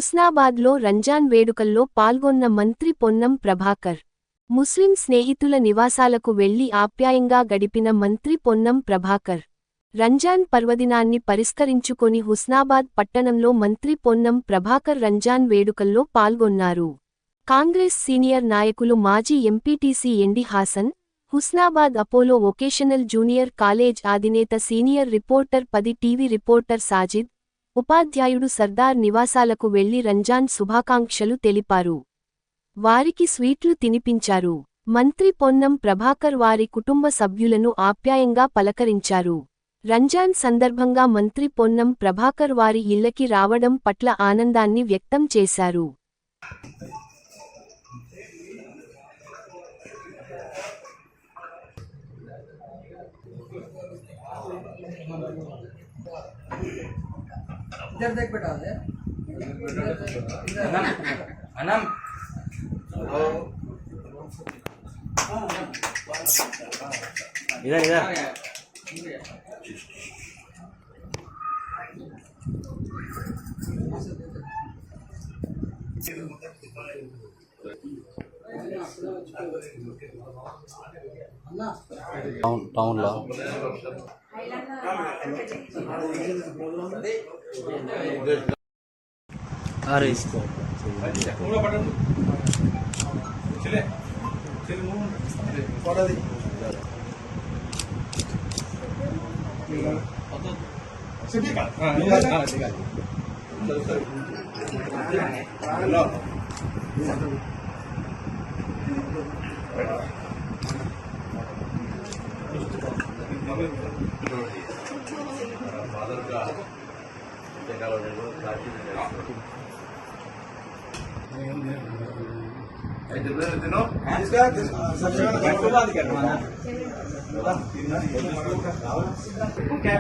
హుస్నాబాద్లో రంజాన్ వేడుకల్లో పాల్గొన్న మంత్రి పొన్నం ప్రభాకర్. ముస్లిం స్నేహితుల నివాసాలకు వెళ్లి ఆప్యాయంగా గడిపిన మంత్రి పొన్నం ప్రభాకర్. రంజాన్ పర్వదినాన్ని పరిష్కరించుకొని హుస్నాబాద్ పట్టణంలో మంత్రి పొన్నం ప్రభాకర్ రంజాన్ వేడుకల్లో పాల్గొన్నారు. కాంగ్రెస్ సీనియర్ నాయకులు మాజీ MPTC MD Hasan, Husnabad Apollo vocational junior college అధినేత senior reporter 10 TV reporter Sajid, ఉపాధ్యాయుడు సర్దార్ నివాసాలకు వెళ్లి రంజాన్ శుభాకాంక్షలు తెలిపారు. వారికి స్వీట్లు తినిపించారు. మంత్రి పొన్నం ప్రభాకర్ వారి కుటుంబ సభ్యులను ఆప్యాయంగా పలకరించారు. రంజాన్ సందర్భంగా మంత్రి పొన్నం ప్రభాకర్ వారి ఇళ్లకి రావడం పట్ల ఆనందాన్ని వ్యక్తం చేశారు. इधर देख बेटा है अनम इधर इधर टाउन ला अरे इसको क्या